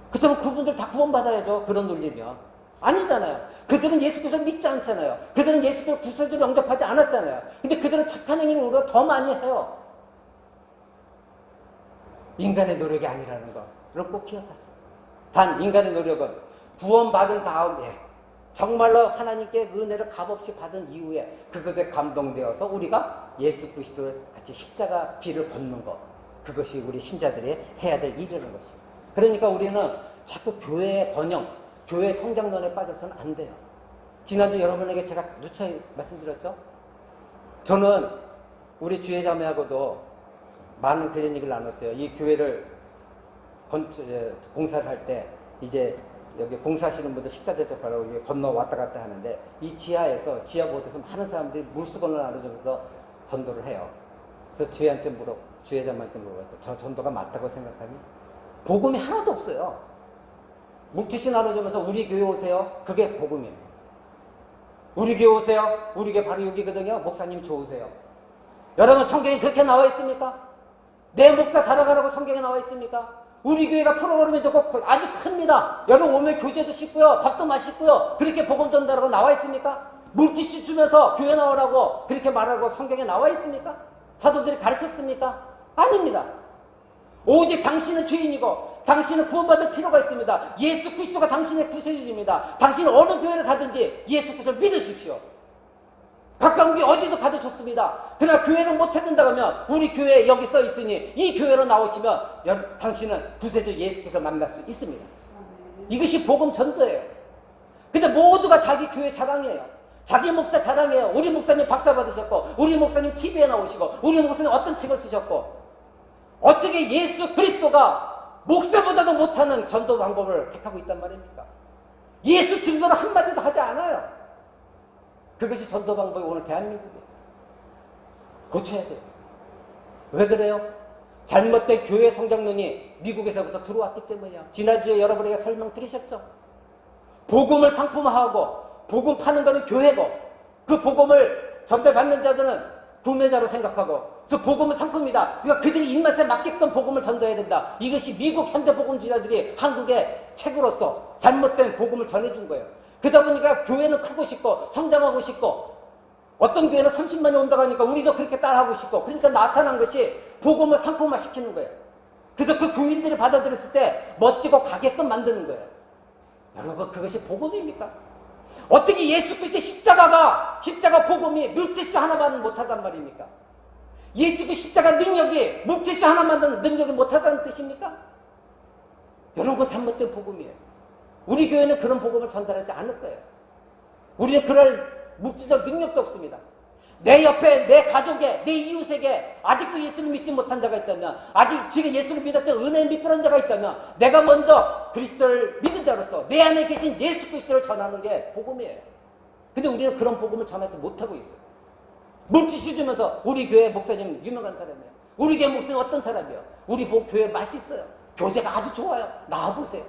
그렇다면 그분들 다 구원받아야죠. 그런 논리면. 아니잖아요. 그들은 예수 그리스도를 믿지 않잖아요. 그들은 예수 그리스도를 구세주로 영접하지 않았잖아요. 근데 그들은 착한 행위를 우리가 더 많이 해요. 인간의 노력이 아니라는 거, 여러분 꼭 기억하세요. 단 인간의 노력은 구원받은 다음에 정말로 하나님께 은혜를 값없이 받은 이후에 그것에 감동되어서 우리가 예수 그리스도의 같이 십자가 길을 걷는 것, 그것이 우리 신자들이 해야 될 일이라는 것입니다. 그러니까 우리는 자꾸 교회의 번영, 교회 성장론에 빠져서는 안 돼요. 지난주 여러분에게 제가 누차히 말씀드렸죠? 저는 우리 주회자매하고도 많은 그런 얘기를 나눴어요. 이 교회를 공사를 할 때 이제 여기 공사하시는 분들 식사 대접하라고 건너 왔다 갔다 하는데, 이 지하에서, 지하보드에서 많은 사람들이 물수건을 나눠주면서 전도를 해요. 그래서 주회자매한테 물어봤어요. 저 전도가 맞다고 생각하니? 복음이 하나도 없어요. 물티슈 나눠주면서 우리 교회 오세요. 그게 복음이에요. 우리 교회 오세요. 우리 교회 바로 여기거든요. 목사님 좋으세요. 여러분 성경에 그렇게 나와 있습니까? 내 목사 자랑하라고 성경에 나와 있습니까? 우리 교회가 프로그램이 좋고 아주 큽니다. 여러분 오면 교제도 쉽고요. 밥도 맛있고요. 그렇게 복음 전달하고 나와 있습니까? 물티슈 주면서 교회 나오라고 그렇게 말하고 성경에 나와 있습니까? 사도들이 가르쳤습니까? 아닙니다. 오직 당신은 죄인이고 당신은 구원받을 필요가 있습니다. 예수 그리스도가 당신의 구세주입니다. 당신은 어느 교회를 가든지 예수 그리스도를 믿으십시오. 가까운 게 어디도 가도 좋습니다. 그러나 교회를 못 찾는다고 하면 우리 교회에 여기 써 있으니 이 교회로 나오시면 당신은 구세주 예수 그리스도를 만날 수 있습니다. 이것이 복음 전도예요. 근데 모두가 자기 교회 자랑이에요. 자기 목사 자랑이에요. 우리 목사님 박사 받으셨고, 우리 목사님 TV에 나오시고, 우리 목사님 어떤 책을 쓰셨고, 어떻게 예수 그리스도가 목사보다도 못하는 전도 방법을 택하고 있단 말입니까? 예수 증거를 한마디도 하지 않아요. 그것이 전도 방법이 오늘 대한민국이에요. 고쳐야 돼요. 왜 그래요? 잘못된 교회 성장론이 미국에서부터 들어왔기 때문이야. 지난주에 여러분에게 설명 들으셨죠? 복음을 상품화하고 복음 파는 거는 교회고 그 복음을 전달받는 자들은 구매자로 생각하고, 그래서 복음은 상품이다. 그러니까 그들이 입맛에 맞게끔 복음을 전도해야 된다. 이것이 미국 현대복음주의자들이 한국의 책으로서 잘못된 복음을 전해준 거예요. 그러다 보니까 교회는 크고 싶고 성장하고 싶고, 어떤 교회는 30만이 온다고 하니까 우리도 그렇게 따라하고 싶고, 그러니까 나타난 것이 복음을 상품화 시키는 거예요. 그래서 그 교인들이 받아들였을 때 멋지고 가게끔 만드는 거예요. 여러분, 그것이 복음입니까? 어떻게 예수 그리스도의 십자가 복음이 물티슈 하나만 못하단 말입니까? 예수 그리스도의 십자가 능력이 물티슈 하나 만드는 능력이 못하다는 뜻입니까? 여러분, 그건 잘못된 복음이에요. 우리 교회는 그런 복음을 전달하지 않을 거예요. 우리는 그럴 물질적 능력도 없습니다. 내 옆에, 내 가족에, 내 이웃에게 아직도 예수를 믿지 못한 자가 있다면, 아직 지금 예수를 믿었지 은혜에 미끄러운 자가 있다면, 내가 먼저 그리스도를 믿은 자로서 내 안에 계신 예수 그리스도를 전하는 게 복음이에요. 근데 우리는 그런 복음을 전하지 못하고 있어요. 물티슈 주면서 우리 교회 목사님 유명한 사람이에요. 우리 교회 목사님 어떤 사람이에요? 우리 교회 맛있어요. 교제가 아주 좋아요. 나와보세요.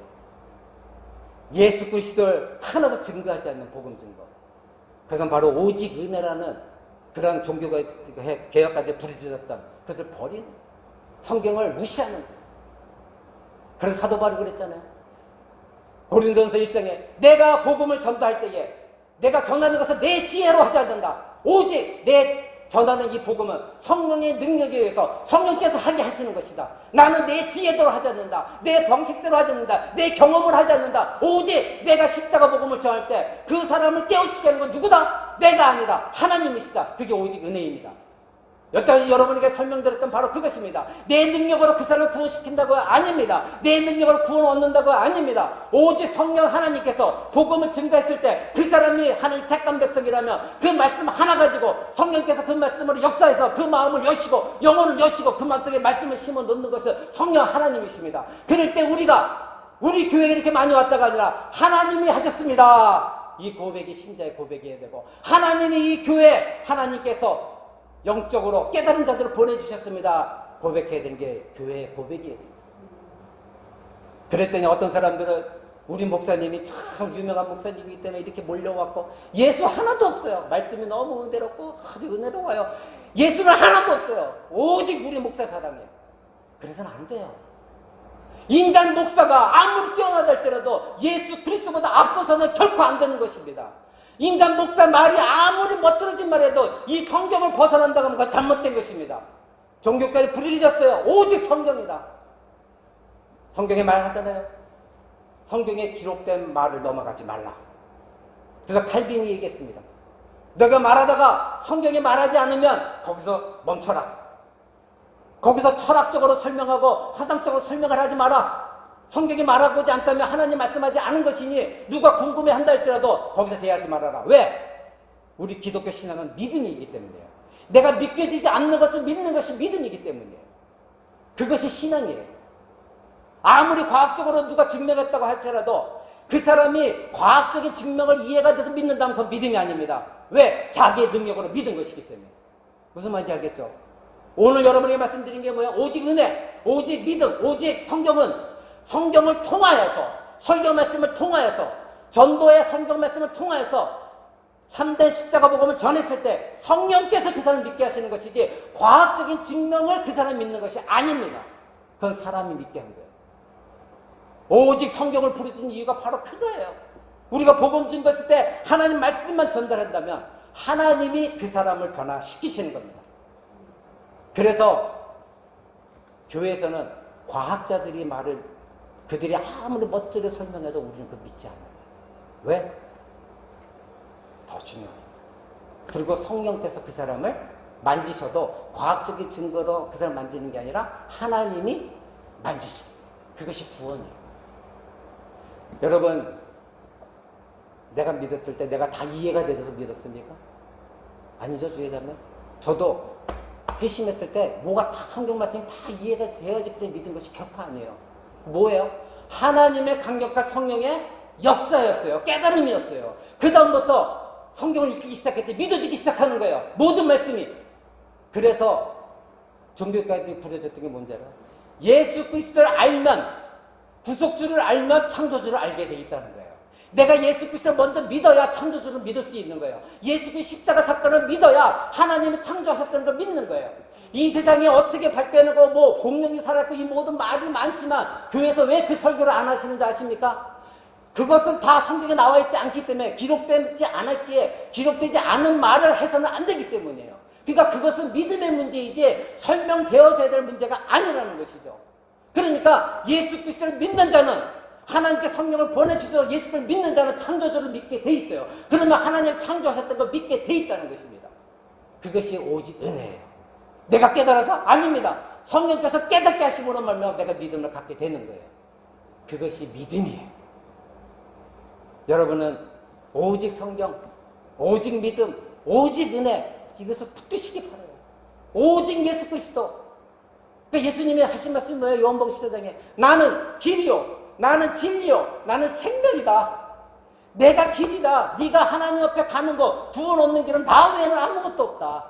예수 그리스도를 하나도 증거하지 않는 복음 증거. 그것은 바로 오직 은혜라는 그런 종교가 개혁가들이 부르짖었던 그것을 버리는, 성경을 무시하는 거예요. 그래서 사도 바울이 그랬잖아요. 고린도전서 1장에 내가 복음을 전도할 때에 내가 전하는 것을 내 지혜로 하지 않는다. 오직 내 전하는 이 복음은 성령의 능력에 의해서 성령께서 하게 하시는 것이다. 나는 내 지혜대로 하지 않는다. 내 방식대로 하지 않는다. 내 경험을 하지 않는다. 오직 내가 십자가 복음을 전할 때 그 사람을 깨우치게 하는 건 누구다? 내가 아니다. 하나님이시다. 그게 오직 은혜입니다. 여기까지 여러분에게 설명드렸던 바로 그것입니다. 내 능력으로 그 사람을 구원시킨다고 아닙니다. 내 능력으로 구원 얻는다고 아닙니다. 오직 성령 하나님께서 복음을 증거했을 때 그 사람이 하나님 택한 백성이라면 그 말씀 하나 가지고 성령께서 그 말씀으로 역사해서 그 마음을 여시고 영혼을 여시고 그 마음속에 말씀을 심어 놓는 것은 성령 하나님이십니다. 그럴 때 우리 교회에 이렇게 많이 왔다가 아니라 하나님이 하셨습니다. 이 고백이 신자의 고백이어야 되고, 하나님이 이 교회 하나님께서 영적으로 깨달은 자들을 보내주셨습니다. 고백해야 되는 게 교회의 고백이에요. 그랬더니 어떤 사람들은 우리 목사님이 참 유명한 목사님이기 때문에 이렇게 몰려왔고, 예수 하나도 없어요. 말씀이 너무 은혜롭고 아주 은혜로워요. 예수는 하나도 없어요. 오직 우리 목사 사랑해요. 그래서는 안 돼요. 인간 목사가 아무리 뛰어나다 할지라도 예수 그리스도보다 앞서서는 결코 안 되는 것입니다. 인간 목사 말이 아무리 멋들어진 말해도 이 성경을 벗어난다고 하면 그건 잘못된 것입니다. 종교까지 부르짖었어요. 오직 성경이다. 성경에 말하잖아요. 성경에 기록된 말을 넘어가지 말라. 그래서 칼빈이 얘기했습니다. 너가 말하다가 성경에 말하지 않으면 거기서 멈춰라. 거기서 철학적으로 설명하고 사상적으로 설명을 하지 마라. 성경이 말하고지 않다면 하나님 말씀하지 않은 것이니 누가 궁금해한다 할지라도 거기서 대하지 말아라. 왜? 우리 기독교 신앙은 믿음이기 때문이에요. 내가 믿겨지지 않는 것을 믿는 것이 믿음이기 때문이에요. 그것이 신앙이에요. 아무리 과학적으로 누가 증명했다고 할지라도 그 사람이 과학적인 증명을 이해가 돼서 믿는다면 그건 믿음이 아닙니다. 왜? 자기의 능력으로 믿은 것이기 때문에. 무슨 말인지 알겠죠? 오늘 여러분에게 말씀드린 게 뭐야? 오직 은혜, 오직 믿음, 오직 성경을 통하여서, 성경 말씀을 통하여서, 전도의 성경 말씀을 통하여서 참된 십자가 복음을 전했을 때 성령께서 그 사람을 믿게 하시는 것이지 과학적인 증명을 그 사람이 믿는 것이 아닙니다. 그건 사람이 믿게 한 거예요. 오직 성경을 부르짖는 이유가 바로 그거예요. 우리가 복음 증거했을 때 하나님 말씀만 전달한다면 하나님이 그 사람을 변화시키시는 겁니다. 그래서 교회에서는 과학자들이 말을 그들이 아무리 멋지게 설명해도 우리는 그걸 믿지 않아요. 왜? 더 중요합니다. 그리고 성령께서 그 사람을 만지셔도 과학적인 증거로 그 사람 만지는 게 아니라 하나님이 만지십니다. 그것이 구원이에요. 여러분, 내가 믿었을 때 내가 다 이해가 되셔서 믿었습니까? 아니죠, 주의자면. 저도 회심했을 때 뭐가 다 성경 말씀이 다 이해가 되어지기 때문에 믿은 것이 결코 아니에요. 뭐예요? 하나님의 강력한 성령의 역사였어요. 깨달음이었어요. 그 다음부터 성경을 읽기 시작할 때 믿어지기 시작하는 거예요. 모든 말씀이. 그래서 종교까지 부려졌던 게 뭔지 알아요? 예수 그리스도를 알면, 구속주를 알면 창조주를 알게 돼 있다는 거예요. 내가 예수 그리스도를 먼저 믿어야 창조주를 믿을 수 있는 거예요. 예수 그리스도 십자가 사건을 믿어야 하나님이 창조하셨다는 걸 믿는 거예요. 이 세상에 어떻게 발표하고 뭐 공룡이 살았고 이 모든 말이 많지만 교회에서 왜 그 설교를 안 하시는지 아십니까? 그것은 다 성경에 나와 있지 않기 때문에 기록되지 않았기에 기록되지 않은 말을 해서는 안 되기 때문이에요. 그러니까 그것은 믿음의 문제이지 설명되어져야 될 문제가 아니라는 것이죠. 그러니까 예수 그리스도를 믿는 자는 하나님께 성령을 보내주셔서 예수를 믿는 자는 창조주를 믿게 돼 있어요. 그러면 하나님 창조하셨던 걸 믿게 돼 있다는 것입니다. 그것이 오직 은혜예요. 내가 깨달아서? 아닙니다. 성령께서 깨닫게 하심으로 말미암아 내가 믿음을 갖게 되는 거예요. 그것이 믿음이에요. 여러분은 오직 성경, 오직 믿음, 오직 은혜 이것을 붙드시기 바라요. 오직 예수 그리스도. 그러니까 예수님이 하신 말씀이 뭐예요? 요한복음 14장에 나는 길이요, 나는 진리요, 나는 생명이다. 내가 길이다. 네가 하나님 앞에 가는 거, 구원 얻는 길은 나 외에는 아무것도 없다.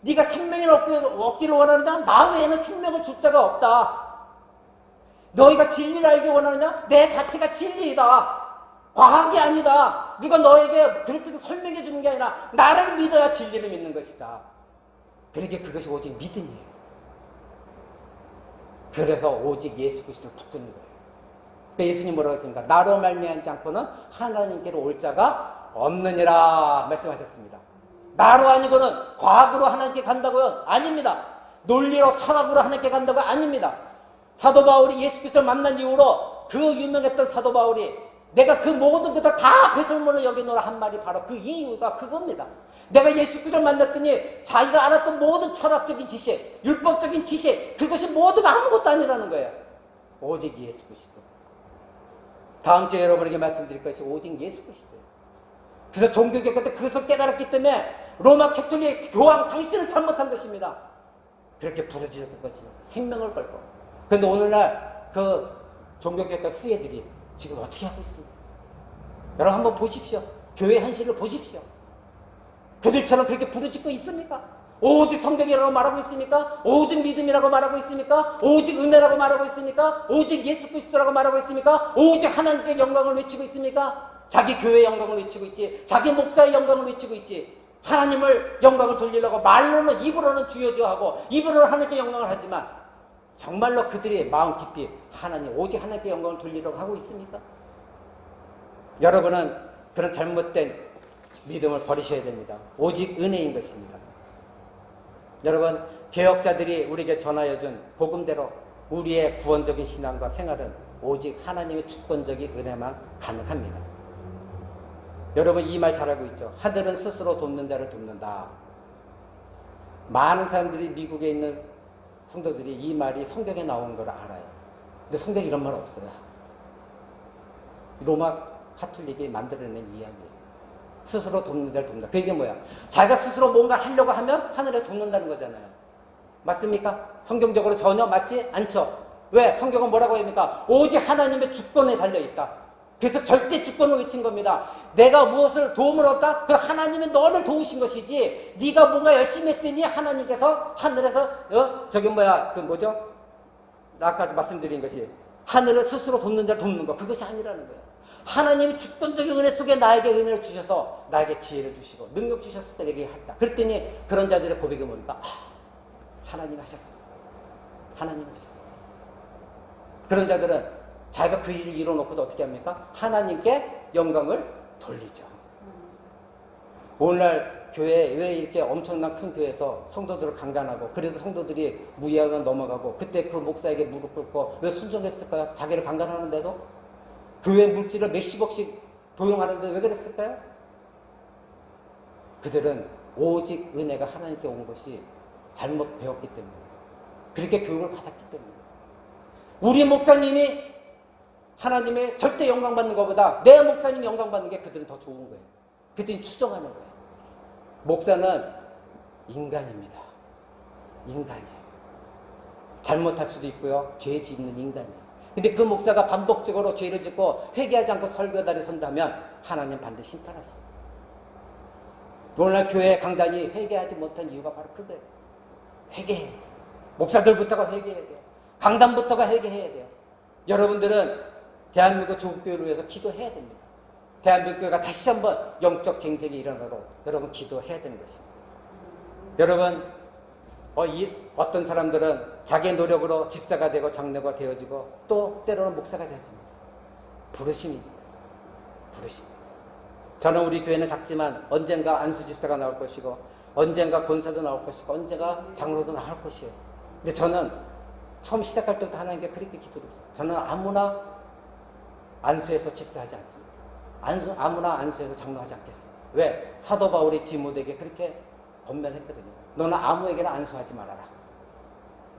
네가 생명을 얻기를 원하느냐? 나 외에는 생명을 줄 자가 없다. 너희가 진리를 알기 원하느냐? 내 자체가 진리이다. 과학이 아니다. 누가 너에게 그렇게 설명해 주는 게 아니라 나를 믿어야 진리를 믿는 것이다. 그러게 그것이 오직 믿음이에요. 그래서 오직 예수 그리스도를 붙드는 거예요. 그러니까 예수님 뭐라고 했습니까? 나로 말미암지 않고는 하나님께로 올 자가 없느니라 말씀하셨습니다. 나로 아니고는 과학으로 하나님께 간다고요? 아닙니다. 논리로 철학으로 하나님께 간다고 아닙니다. 사도 바울이 예수 그리스도를 만난 이후로 그 유명했던 사도 바울이 내가 그 모든 것을 다 배설물로 여기노라 한 말이 바로 그 이유가 그겁니다. 내가 예수 그리스도를 만났더니 자기가 알았던 모든 철학적인 지식, 율법적인 지식 그것이 모두가 아무것도 아니라는 거예요. 오직 예수 그리스도. 다음 주에 여러분에게 말씀드릴 것이 오직 예수 그리스도예요. 그래서 종교개혁 때 그것을 깨달았기 때문에 로마 캐톨릭 교황 당신은 잘못한 것입니다. 그렇게 부르짖었던 것입니다. 생명을 걸고. 그런데 오늘날 그 종교개혁 후예들이 지금 어떻게 하고 있습니까? 여러분 한번 보십시오. 교회 현실을 보십시오. 그들처럼 그렇게 부르짖고 있습니까? 오직 성경이라고 말하고 있습니까? 오직 믿음이라고 말하고 있습니까? 오직 은혜라고 말하고 있습니까? 오직 예수 그리스도라고 말하고 있습니까? 오직 하나님께 영광을 외치고 있습니까? 자기 교회의 영광을 외치고 있지, 자기 목사의 영광을 외치고 있지. 하나님을 영광을 돌리려고 말로는 입으로는 주여주하고 입으로는 하나님께 영광을 하지만 정말로 그들의 마음 깊이 하나님 오직 하나님께 영광을 돌리려고 하고 있습니까? 여러분은 그런 잘못된 믿음을 버리셔야 됩니다. 오직 은혜인 것입니다. 여러분 개혁자들이 우리에게 전하여준 복음대로 우리의 구원적인 신앙과 생활은 오직 하나님의 주권적인 은혜만 가능합니다. 여러분 이 말 잘 알고 있죠? 하늘은 스스로 돕는 자를 돕는다. 많은 사람들이 미국에 있는 성도들이 이 말이 성경에 나온 걸 알아요. 근데 성경에 이런 말 없어요. 로마 카톨릭이 만들어낸 이야기예요. 스스로 돕는 자를 돕는다. 그게 뭐야? 자기가 스스로 뭔가 하려고 하면 하늘에 돕는다는 거잖아요. 맞습니까? 성경적으로 전혀 맞지 않죠. 왜? 성경은 뭐라고 합니까? 오직 하나님의 주권에 달려있다. 그래서 절대 주권을 외친 겁니다. 내가 무엇을 도움을 얻다? 그 하나님이 너를 도우신 것이지 네가 뭔가 열심히 했더니 하나님께서 하늘에서 아까 말씀드린 것이 하늘을 스스로 돕는 자를 돕는 거 그것이 아니라는 거예요. 하나님이 주권적인 은혜 속에 나에게 은혜를 주셔서 나에게 지혜를 주시고 능력 주셨을 때 내게 했다. 그랬더니 그런 자들의 고백이 뭡니까? 하나님 하셨어. 하나님 하셨어. 그런 자들은 자기가 그 일을 이뤄놓고도 어떻게 합니까? 하나님께 영광을 돌리죠. 오늘날 교회 왜 이렇게 엄청난 큰 교회에서 성도들을 강간하고 그래도 성도들이 무리하면 넘어가고 그때 그 목사에게 무릎 꿇고 왜 순종했을까요? 자기를 강간하는데도 교회 물질을 몇십억씩 도용하는데 왜 그랬을까요? 그들은 오직 은혜가 하나님께 온 것이 잘못 배웠기 때문에 그렇게 교육을 받았기 때문에 우리 목사님이 하나님의 절대 영광 받는 것보다 내 목사님이 영광 받는 게 그들은 더 좋은 거예요. 그들은 추정하는 거예요. 목사는 인간입니다. 인간이에요. 잘못할 수도 있고요. 죄 짓는 인간이에요. 근데 그 목사가 반복적으로 죄를 짓고 회개하지 않고 설교다리 선다면 하나님 반드시 심판하십니다. 오늘날 교회 강단이 회개하지 못한 이유가 바로 그거예요. 회개해야 돼요. 목사들부터가 회개해야 돼요. 강단부터가 회개해야 돼요. 여러분들은 대한민국 조국교회를 위해서 기도해야 됩니다. 대한민국 교회가 다시 한번 영적 갱생이 일어나도록 여러분 기도해야 되는 것입니다. 여러분 어떤 사람들은 자기의 노력으로 집사가 되고 장로가 되어지고 또 때로는 목사가 되어집니다. 부르심입니다. 부르심. 저는 우리 교회는 작지만 언젠가 안수 집사가 나올 것이고 언젠가 권사도 나올 것이고 언젠가 장로도 나올 것이에요. 근데 저는 처음 시작할 때부터 하나님께 그렇게 기도를 했어요. 저는 아무나 안수해서 집사하지 않습니다. 아무나 안수해서 장로하지 않겠습니다. 왜? 사도 바울이 디모데에게 그렇게 권면했거든요. 너는 아무에게나 안수하지 말아라.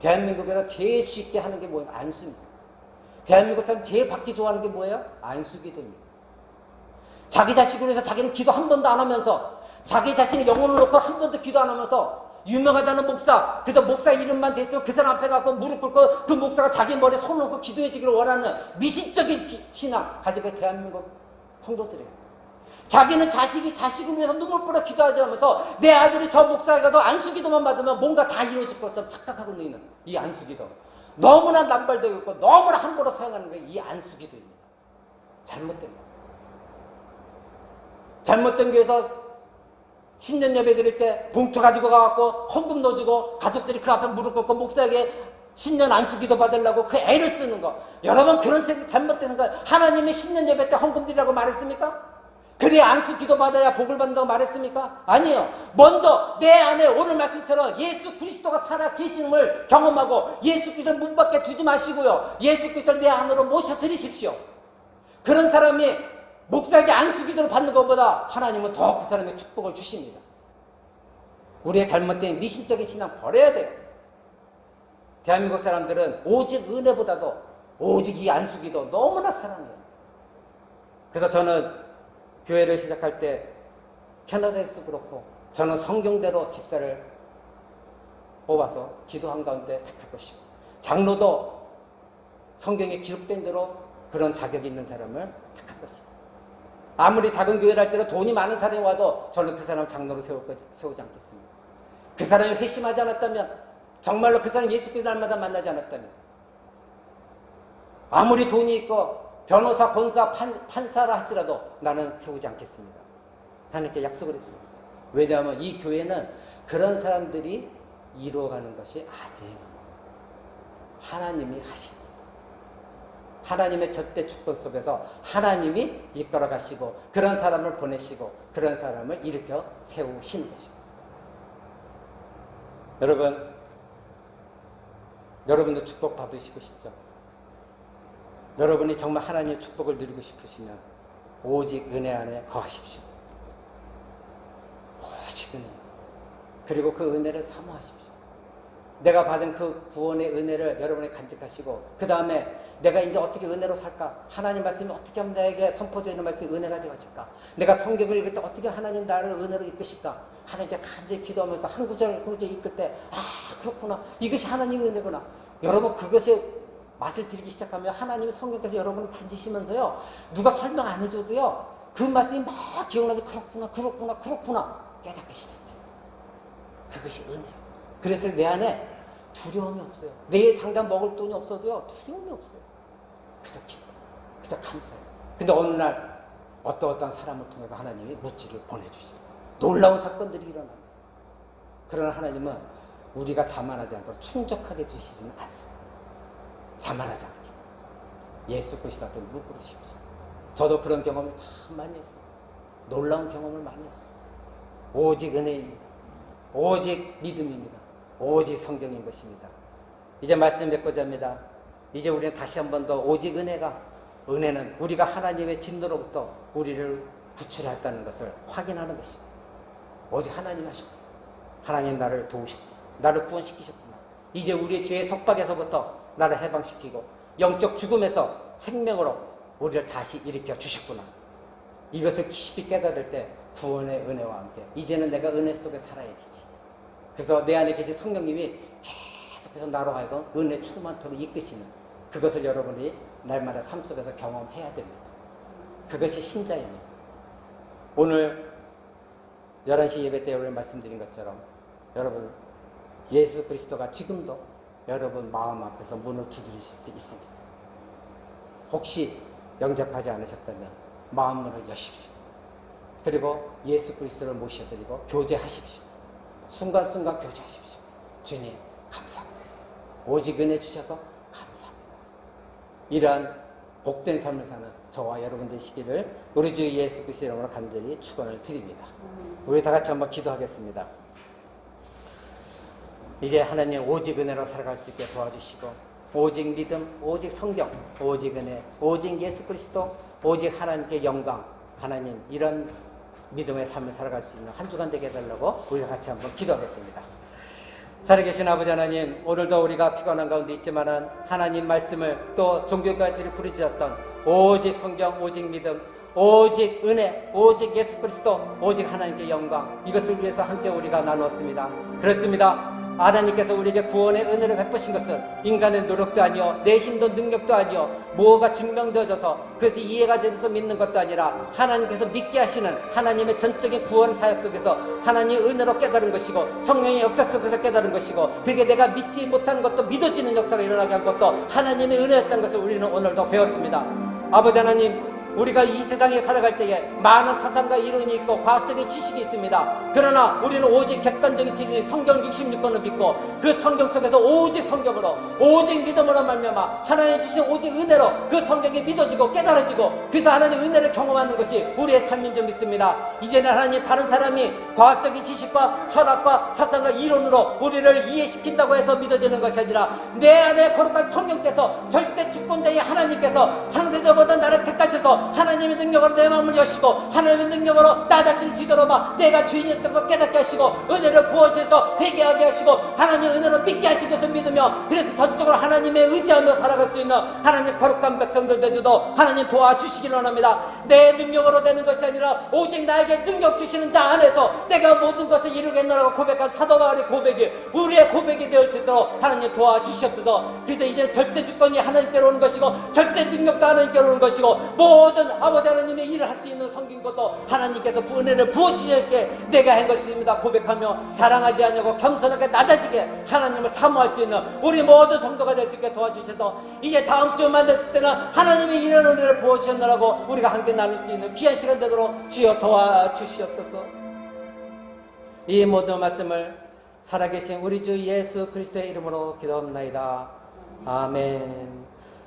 대한민국에서 제일 쉽게 하는 게 뭐예요? 안수입니다. 대한민국 사람 제일 받기 좋아하는 게 뭐예요? 안수기도입니다. 자기 자식을 위해서 자기는 기도 한 번도 안 하면서 자기 자신의 영혼을 놓고 한 번도 기도 안 하면서 유명하다는 목사, 그래서 목사 이름만 됐으면 그 사람 앞에 가서 무릎 꿇고 그 목사가 자기 머리에 손을 얹고 기도해 주기를 원하는 미신적인 신앙 가지고 있는 대한민국 성도들이에요. 자기는 자식을 위해서 눈물 뿌려 기도하지 않으면서 내 아들이 저 목사에 가서 안수기도만 받으면 뭔가 다 이루어질 것처럼 착각하고 있는 이 안수기도. 너무나 남발되고 있고 너무나 함부로 사용하는 게 이 안수기도입니다. 잘못된 거. 잘못된 교회에서 신년 예배 드릴 때 봉투 가지고 가갖고 헌금 넣어주고 가족들이 그 앞에 무릎 꿇고 목사에게 신년 안수기도 받으려고 그 애를 쓰는 거. 여러분 그런 잘못된 생각. 하나님이 신년 예배 때 헌금 드리라고 말했습니까? 그래야 안수기도 받아야 복을 받는다고 말했습니까? 아니에요. 먼저 내 안에 오늘 말씀처럼 예수 그리스도가 살아 계심을 경험하고 예수 그리스도를 문 밖에 두지 마시고요. 예수 그리스도를 내 안으로 모셔드리십시오. 그런 사람이 목사에게 안수기도를 받는 것보다 하나님은 더 그 사람의 축복을 주십니다. 우리의 잘못된 미신적인 신앙 버려야 돼요. 대한민국 사람들은 오직 은혜보다도 오직 이 안수기도 너무나 사랑해요. 그래서 저는 교회를 시작할 때 캐나다에서도 그렇고 저는 성경대로 집사를 뽑아서 기도한 가운데 택할 것이고 장로도 성경에 기록된 대로 그런 자격이 있는 사람을 택할 것이고 아무리 작은 교회를 할지라도 돈이 많은 사람이 와도 저는 그 사람을 장로로 세우지 않겠습니다. 그 사람이 회심하지 않았다면 정말로 그 사람이 예수 그리스도 날마다 만나지 않았다면 아무리 돈이 있고 변호사, 권사, 판사라 할지라도 나는 세우지 않겠습니다. 하나님께 약속을 했습니다. 왜냐하면 이 교회는 그런 사람들이 이루어가는 것이 아니에요. 하나님이 하십니다. 하나님의 절대 주권 속에서 하나님이 이끌어 가시고 그런 사람을 보내시고 그런 사람을 일으켜 세우신 것입니다. 여러분도 축복 받으시고 싶죠? 여러분이 정말 하나님의 축복을 누리고 싶으시면 오직 은혜 안에 거하십시오. 오직 은혜. 그리고 그 은혜를 사모하십시오. 내가 받은 그 구원의 은혜를 여러분이 간직하시고 그 다음에 내가 이제 어떻게 은혜로 살까? 하나님 말씀이 어떻게 하면 나에게 선포되는 말씀이 은혜가 되어질까? 내가 성경을 읽을 때 어떻게 하나님 나를 은혜로 이끄실까? 하나님께 간절히 기도하면서 한 구절 읽을 때 그렇구나. 이것이 하나님의 은혜구나. 여러분 그것에 맛을 들기 시작하면 하나님의 성령께서 여러분을 만지시면서요. 누가 설명 안 해줘도요. 그 말씀이 막 기억나서 그렇구나 깨닫게 시작해요. 그것이 은혜예요. 그래서 내 안에 두려움이 없어요. 내일 당장 먹을 돈이 없어도요. 두려움이 없어요. 그저 기뻐. 그저 감사해요. 근데 어느 날 어떠한 사람을 통해서 하나님이 물질을 보내주십니다. 놀라운 사건들이 일어납니다. 그러나 하나님은 우리가 자만하지 않도록 충족하게 주시지는 않습니다. 자만하지 않게. 예수 그리스도 앞에 무릎 꿇으십시오. 저도 그런 경험을 참 많이 했어요. 놀라운 경험을 많이 했어요. 오직 은혜입니다. 오직 믿음입니다. 오직 성경인 것입니다. 이제 말씀 맺고자 합니다. 이제 우리는 다시 한 번 더 오직 은혜는 우리가 하나님의 진노로부터 우리를 구출했다는 것을 확인하는 것입니다. 오직 하나님 하셨고 하나님 나를 도우셨고 나를 구원시키셨구나. 이제 우리의 죄의 속박에서부터 나를 해방시키고 영적 죽음에서 생명으로 우리를 다시 일으켜 주셨구나. 이것을 깊이 깨달을 때 구원의 은혜와 함께 이제는 내가 은혜 속에 살아야 되지. 그래서 내 안에 계신 성령님이 계속해서 나로 하여금 은혜 충만토록 이끄시는 그것을 여러분이 날마다 삶 속에서 경험해야 됩니다. 그것이 신자입니다. 오늘 11시 예배 때 오늘 말씀드린 것처럼 여러분 예수 그리스도가 지금도 여러분 마음 앞에서 문을 두드리실 수 있습니다. 혹시 영접하지 않으셨다면 마음문을 여십시오. 그리고 예수 그리스도를 모셔드리고 교제하십시오. 순간순간 교제하십시오. 주님 감사합니다. 오직 은혜 주셔서 감사합니다. 이러한 복된 삶을 사는 저와 여러분 되시기를 우리 주 예수 그리스도 이름으로 간절히 축원을 드립니다. 우리 다 같이 한번 기도하겠습니다. 이제 하나님 오직 은혜로 살아갈 수 있게 도와주시고 오직 믿음, 오직 성경, 오직 은혜, 오직 예수 그리스도, 오직 하나님께 영광, 하나님 이런 믿음의 삶을 살아갈 수 있는 한 주간 되게 해달라고 우리가 같이 한번 기도하겠습니다. 살아계신 아버지 하나님, 오늘도 우리가 피곤한 가운데 있지만은 하나님 말씀을 또 종교가들이 부르짖었던 오직 성경, 오직 믿음, 오직 은혜, 오직 예수 그리스도, 오직 하나님께 영광, 이것을 위해서 함께 우리가 나누었습니다. 그렇습니다. 하나님께서 우리에게 구원의 은혜를 베푸신 것은 인간의 노력도 아니요 내 힘도 능력도 아니요 뭐가 증명되어져서 그것이 이해가 되어서 믿는 것도 아니라 하나님께서 믿게 하시는 하나님의 전적인 구원 사역 속에서 하나님의 은혜로 깨달은 것이고 성령의 역사 속에서 깨달은 것이고 그렇게 내가 믿지 못한 것도 믿어지는 역사가 일어나게 한 것도 하나님의 은혜였다는 것을 우리는 오늘도 배웠습니다. 아버지 하나님, 우리가 이 세상에 살아갈 때에 많은 사상과 이론이 있고 과학적인 지식이 있습니다. 그러나 우리는 오직 객관적인 진리 성경 66권을 믿고 그 성경 속에서 오직 성경으로 오직 믿음으로 말미암아 하나님 주신 오직 은혜로 그 성경이 믿어지고 깨달아지고 그래서 하나님 은혜를 경험하는 것이 우리의 삶인 줄 믿습니다. 이제는 하나님 다른 사람이 과학적인 지식과 철학과 사상과 이론으로 우리를 이해시킨다고 해서 믿어지는 것이 아니라 내 안에 거룩한 성령께서 절대 주권자의 하나님께서 창세자보다 나를 택하셔서 하나님의 능력으로 내 마음을 여시고 하나님의 능력으로 나 자신을 뒤돌아봐 내가 죄인이었던 걸 깨닫게 하시고 은혜를 부어주셔서 회개하게 하시고 하나님의 은혜로 믿게 하신 것을 믿으며 그래서 전적으로 하나님의 의지하며 살아갈 수 있는 하나님의 거룩한 백성들 되도록 하나님 도와주시기를 원합니다. 내 능력으로 되는 것이 아니라 오직 나에게 능력 주시는 자 안에서 내가 모든 것을 이루겠노라고 고백한 사도 바울의 고백이 우리의 고백이 되어 수 있도록 하나님 도와주셨소서. 그래서 이제 절대 주권이 하나님께로 오는 것이고 절대 능력도 하나님께로 오는 것이고 모든 아버지 하나님의 일을 할 수 있는 성긴 것도 하나님께서 은혜를 부어주셨기에 내가 한 것입니다 고백하며 자랑하지 않냐고 겸손하게 낮아지게 하나님을 사모할 수 있는 우리 모든 성도가 될 수 있게 도와주셔서 이제 다음 주 만났을 때는 하나님의 이런 은혜를 부어주셨느라고 우리가 함께 나눌 수 있는 귀한 시간 되도록 주여 도와주시옵소서. 이 모든 말씀을 살아계신 우리 주 예수 그리스도의 이름으로 기도합나이다. 아멘.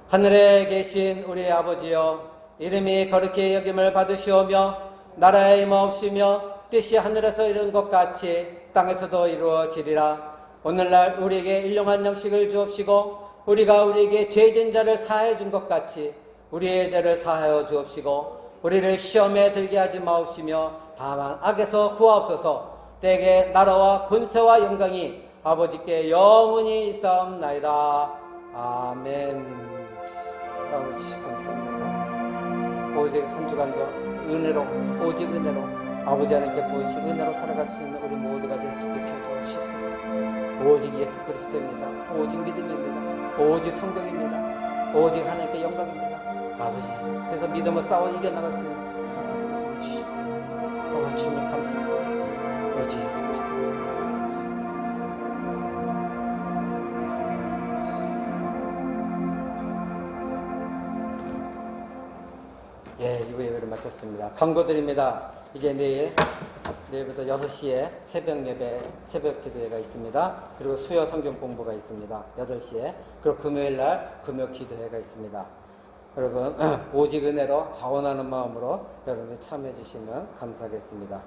하늘에 계신 우리 아버지여, 이름이 거룩히 여김을 받으시오며 나라의 임하옵시며 뜻이 하늘에서 이룬 것 같이 땅에서도 이루어지리라. 오늘날 우리에게 일용할 양식을 주옵시고 우리가 우리에게 죄진 자를 사하여 준 것 같이 우리의 죄를 사하여 주옵시고 우리를 시험에 들게 하지 마옵시며 다만 악에서 구하옵소서. 때에 나라와 권세와 영광이 아버지께 영원히 있사옵나이다. 아멘. 아버지 감사합니다. 오직 한 주간도 은혜로 오직 은혜로 아버지 하나님께 부으신 은혜로 살아갈 수 있는 우리 모두가 될 수 있게 도와주시옵소서. 오직 예수 그리스도입니다. 오직 믿음입니다. 오직 성경입니다. 오직 하나님께 영광입니다. 아버지, 그래서 믿음을 싸워 이겨나갈 수 있는 성도가 도와주시옵소서. 주님 감사합니다. 우리 주 예수 그리스도. 예, 이거 예배를 마쳤습니다. 광고드립니다. 이제 내일부터 6시에 새벽 예배, 새벽 기도회가 있습니다. 그리고 수요 성경 공부가 있습니다. 8시에. 그리고 금요일 날 금요 기도회가 있습니다. 여러분, 오직 은혜로 자원하는 마음으로 여러분이 참여해 주시면 감사하겠습니다.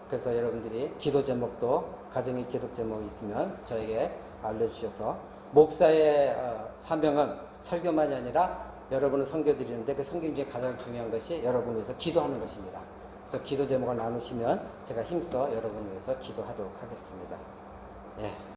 그래서 여러분들이 기도 제목도 가정의 기도 제목이 있으면 저에게 알려주셔서 목사의 사명은 설교만이 아니라 여러분을 섬겨드리는데 그 섬김 중에 가장 중요한 것이 여러분을 위해서 기도하는 것입니다. 그래서 기도 제목을 나누시면 제가 힘써 여러분을 위해서 기도하도록 하겠습니다. 예.